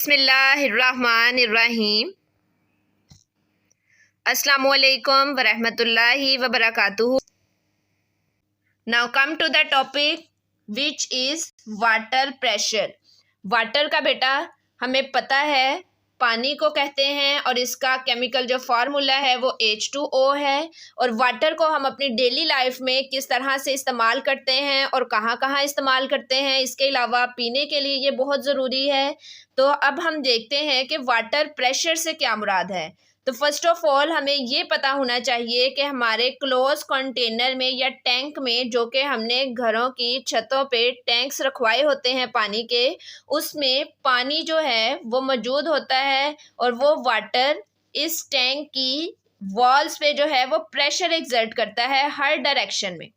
बिस्मिल्लाहिर्रहमानिर्रहीम। अस्सलामुअलैकुम वरहमतुल्लाहि वबरकातुहू। Now come to the topic which is water pressure। Water का बेटा हमें पता है पानी को कहते हैं और इसका केमिकल जो फार्मूला है वो H2O है। और वाटर को हम अपनी डेली लाइफ में किस तरह से इस्तेमाल करते हैं और कहाँ कहाँ इस्तेमाल करते हैं, इसके अलावा पीने के लिए ये बहुत ज़रूरी है। तो अब हम देखते हैं कि वाटर प्रेशर से क्या मुराद है। तो फर्स्ट ऑफ ऑल हमें ये पता होना चाहिए कि हमारे क्लोज कंटेनर में या टैंक में, जो कि हमने घरों की छतों पे टैंक्स रखवाए होते हैं पानी के, उसमें पानी जो है वो मौजूद होता है और वो वाटर इस टैंक की वॉल्स पे जो है वो प्रेशर एक्सर्ट करता है हर डायरेक्शन में,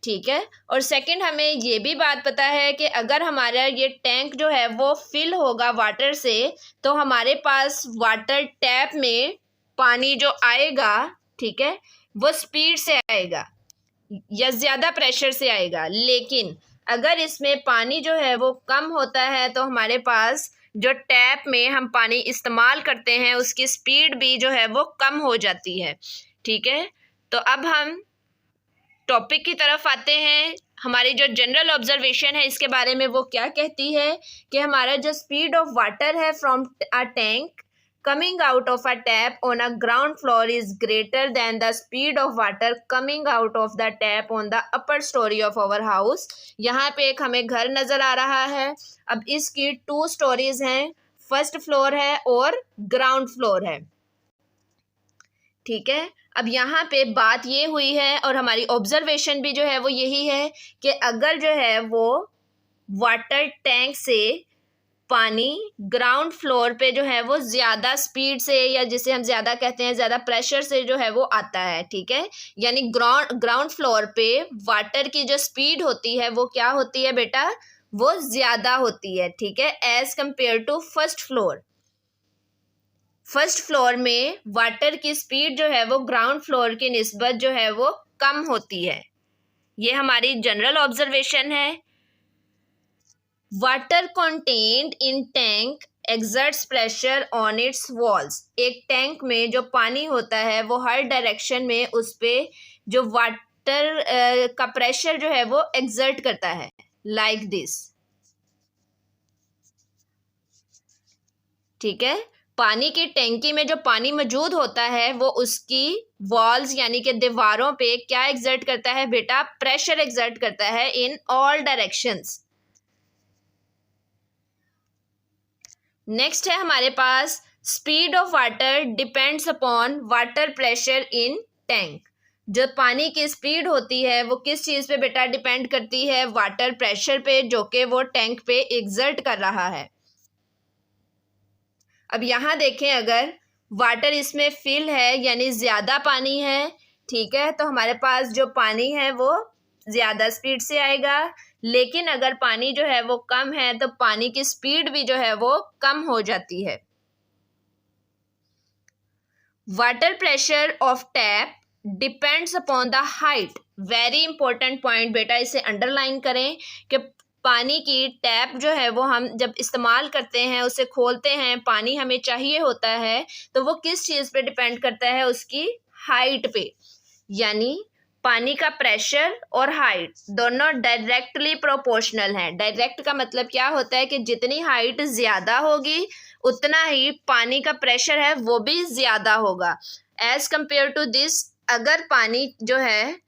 ठीक है। और सेकंड हमें ये भी बात पता है कि अगर हमारा ये टैंक जो है वो फिल होगा वाटर से, तो हमारे पास वाटर टैप में पानी जो आएगा, ठीक है, वो स्पीड से आएगा या ज़्यादा प्रेशर से आएगा। लेकिन अगर इसमें पानी जो है वो कम होता है तो हमारे पास जो टैप में हम पानी इस्तेमाल करते हैं उसकी स्पीड भी जो है वो कम हो जाती है, ठीक है। तो अब हम टॉपिक की तरफ आते हैं। हमारी जो जनरल ऑब्जर्वेशन है इसके बारे में वो क्या कहती है कि हमारा जो स्पीड ऑफ वाटर है from a tank coming out of a tap on a ground floor is greater than the speed of water coming out of the tap on the upper storey of our house. यहाँ पे एक हमें घर नज़र आ रहा है। अब इसकी 2 स्टोरीज हैं, फर्स्ट फ्लोर है और ग्राउंड फ्लोर है, ठीक है। अब यहाँ पे बात ये हुई है और हमारी ऑब्जर्वेशन भी जो है वो यही है कि अगर जो है वो वाटर टैंक से पानी ग्राउंड फ्लोर पे जो है वो ज़्यादा स्पीड से, या जिसे हम ज़्यादा कहते हैं ज़्यादा प्रेशर से जो है वो आता है, ठीक है। यानी ग्राउंड फ्लोर पे वाटर की जो स्पीड होती है वो क्या होती है बेटा, वो ज़्यादा होती है, ठीक है, as compare to first floor. First floor में वाटर की स्पीड जो है वो ग्राउंड फ्लोर की निस्बत जो है वो कम होती है। ये हमारी जनरल ऑब्जर्वेशन है। Water contained in tank exerts pressure on it's walls. एक टैंक में जो पानी होता है वो हर डायरेक्शन में उस पर जो वाटर का प्रेशर जो है वो एक्सर्ट करता है, लाइक दिस, ठीक है। पानी की टैंकी में जो पानी मौजूद होता है वो उसकी वॉल्स यानी कि दीवारों पे क्या एक्सर्ट करता है बेटा, प्रेशर एक्सर्ट करता है इन ऑल डायरेक्शंस। नेक्स्ट है हमारे पास speed of water depends upon water pressure in tank. जो पानी की स्पीड होती है वो किस चीज़ पे बेटा डिपेंड करती है, वाटर प्रेशर पे, जो कि वो टैंक पे एक्सर्ट कर रहा है। अब यहाँ देखें, अगर वाटर इसमें फिल है यानी ज़्यादा पानी है, ठीक है, तो हमारे पास जो पानी है वो ज़्यादा स्पीड से आएगा। लेकिन अगर पानी जो है वो कम है तो पानी की स्पीड भी जो है वो कम हो जाती है। Water pressure of tap depends upon the height. Very important point बेटा, इसे अंडरलाइन करें कि पानी की टैप जो है वो हम जब इस्तेमाल करते हैं, उसे खोलते हैं, पानी हमें चाहिए होता है, तो वो किस चीज़ पे डिपेंड करता है, उसकी हाइट पे। यानी पानी का प्रेशर और हाइट दोनों डायरेक्टली प्रोपोर्शनल हैं। डायरेक्ट का मतलब क्या होता है कि जितनी हाइट ज़्यादा होगी उतना ही पानी का प्रेशर है वो भी ज़्यादा होगा एज़ कम्पेयर टू दिस। अगर पानी जो है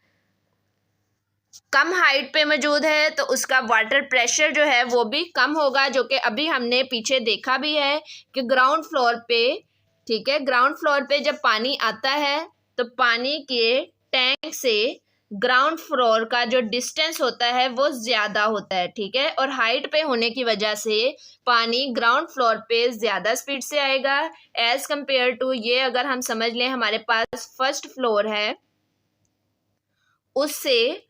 कम हाइट पे मौजूद है तो उसका वाटर प्रेशर जो है वो भी कम होगा, जो कि अभी हमने पीछे देखा भी है कि ग्राउंड फ्लोर पे, ठीक है, ग्राउंड फ्लोर पे जब पानी आता है तो पानी के टैंक से ग्राउंड फ्लोर का जो डिस्टेंस होता है वो ज़्यादा होता है, ठीक है। और हाइट पे होने की वजह से पानी ग्राउंड फ्लोर पे ज़्यादा स्पीड से आएगा एज़ कम्पेयर टू, ये अगर हम समझ लें हमारे पास फर्स्ट फ्लोर है, उससे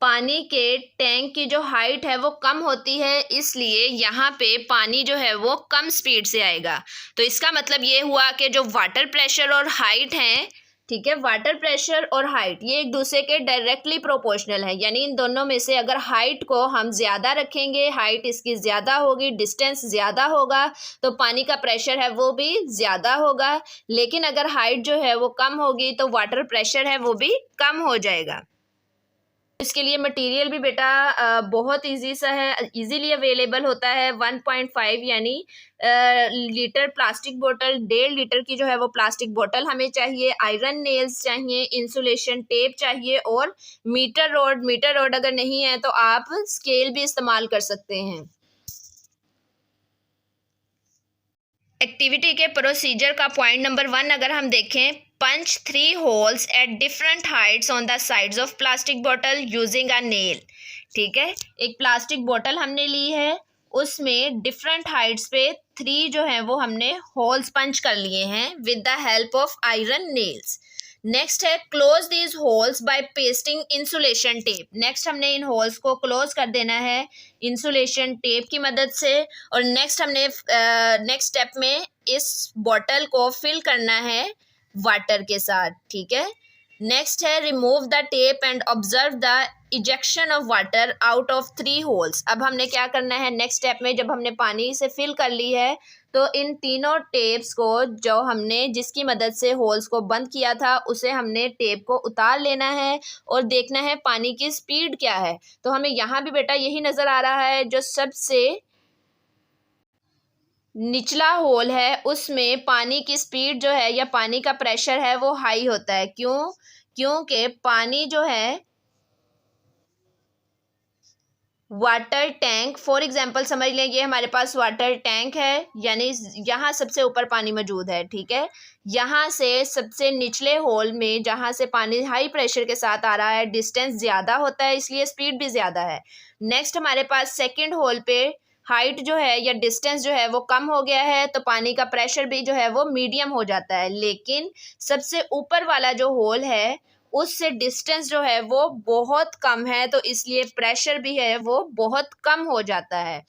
पानी के टैंक की जो हाइट है वो कम होती है, इसलिए यहाँ पे पानी जो है वो कम स्पीड से आएगा। तो इसका मतलब ये हुआ कि जो वाटर प्रेशर और हाइट हैं ठीक है। वाटर प्रेशर और हाइट ये एक दूसरे के डायरेक्टली प्रोपोर्शनल है, यानी इन दोनों में से अगर हाइट को हम ज़्यादा रखेंगे, हाइट इसकी ज़्यादा होगी, डिस्टेंस ज़्यादा होगा, तो पानी का प्रेशर है वो भी ज़्यादा होगा। लेकिन अगर हाइट जो है वो कम होगी तो वाटर प्रेशर है वो भी कम हो जाएगा। इसके लिए मटेरियल भी बेटा बहुत इजी सा है, इजीली अवेलेबल होता है। 1.5 यानी लीटर प्लास्टिक बोतल, 1.5 लीटर की जो है वो प्लास्टिक बोतल हमें चाहिए, आयरन नेल्स चाहिए, इंसुलेशन टेप चाहिए और मीटर रोड। मीटर रोड अगर नहीं है तो आप स्केल भी इस्तेमाल कर सकते हैं। एक्टिविटी के प्रोसीजर का पॉइंट नंबर 1 अगर हम देखें, पंच 3 holes at different Heights on the sides of plastic bottle using a nail. ठीक है, एक प्लास्टिक बॉटल हमने ली है, उसमें डिफरेंट हाइट्स पे 3 जो है वो हमने होल्स पंच कर लिए हैं with the help of iron nails. Next है close these holes by pasting insulation tape. Next हमने इन होल्स को क्लोज कर देना है इंसुलेशन टेप की मदद से। और नेक्स्ट हमने नेक्स्ट स्टेप में इस बॉटल को फिल करना है वाटर के साथ। ठीक है, नेक्स्ट है remove the tape and observe the ejection of water out of 3 holes. अब हमने क्या करना है नेक्स्ट स्टेप में, जब हमने पानी से फिल कर ली है तो इन तीनों टेप्स को जो हमने जिसकी मदद से होल्स को बंद किया था उसे हमने टेप को उतार लेना है और देखना है पानी की स्पीड क्या है। तो हमें यहाँ भी बेटा यही नज़र आ रहा है, जो सबसे निचला होल है उसमें पानी की स्पीड जो है या पानी का प्रेशर है वो हाई होता है। क्योंकि पानी जो है वाटर टैंक, फॉर एग्जांपल समझ लें ये हमारे पास वाटर टैंक है, यानी यहाँ सबसे ऊपर पानी मौजूद है। ठीक है, यहाँ से सबसे निचले होल में जहाँ से पानी हाई प्रेशर के साथ आ रहा है डिस्टेंस ज़्यादा होता है, इसलिए स्पीड भी ज़्यादा है। नेक्स्ट हमारे पास सेकेंड होल पे हाइट जो है या डिस्टेंस जो है वो कम हो गया है तो पानी का प्रेशर भी जो है वो मीडियम हो जाता है। लेकिन सबसे ऊपर वाला जो होल है उससे डिस्टेंस जो है वो बहुत कम है, तो इसलिए प्रेशर भी है वो बहुत कम हो जाता है।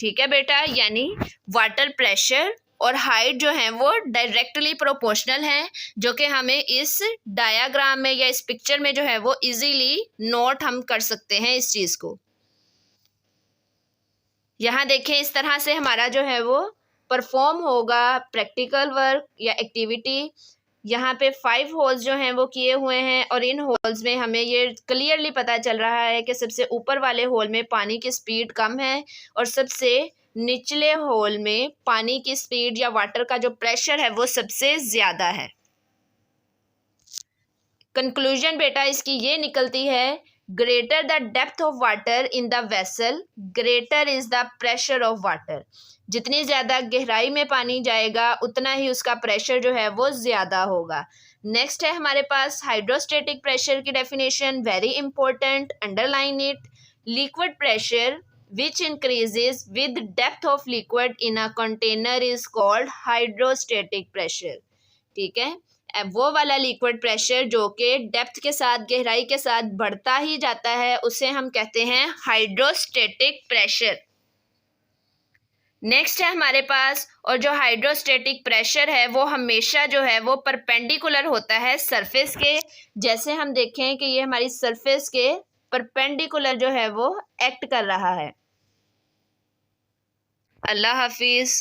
ठीक है बेटा, यानी वाटर प्रेशर और हाइट जो है वो डायरेक्टली प्रोपोर्शनल हैं, जो कि हमें इस डायाग्राम में या इस पिक्चर में जो है वो इजीली नोट हम कर सकते हैं इस चीज़ को। यहाँ देखें इस तरह से हमारा जो है वो परफॉर्म होगा प्रैक्टिकल वर्क या एक्टिविटी। यहाँ पे 5 होल्स जो हैं वो किए हुए हैं और इन होल्स में हमें ये क्लियरली पता चल रहा है कि सबसे ऊपर वाले होल में पानी की स्पीड कम है और सबसे निचले होल में पानी की स्पीड या वाटर का जो प्रेशर है वो सबसे ज़्यादा है। कंक्लूजन बेटा इसकी ये निकलती है, greater the depth of water in the vessel greater is the pressure of water. जितनी ज़्यादा गहराई में पानी जाएगा उतना ही उसका प्रेशर जो है वो ज़्यादा होगा। नेक्स्ट है हमारे पास हाइड्रोस्टेटिक प्रेशर की definition, very important, underline it. Liquid pressure which increases with depth of liquid in a container is called hydrostatic pressure. ठीक है, वो वाला लिक्विड प्रेशर जो कि डेप्थ के साथ गहराई के साथ बढ़ता ही जाता है उसे हम कहते हैं हाइड्रोस्टेटिक प्रेशर। नेक्स्ट है हमारे पास, और जो हाइड्रोस्टेटिक प्रेशर है वो हमेशा जो है वो परपेंडिकुलर होता है सरफेस के। जैसे हम देखें कि ये हमारी सरफेस के परपेंडिकुलर जो है वो एक्ट कर रहा है। अल्लाह हाफिज़।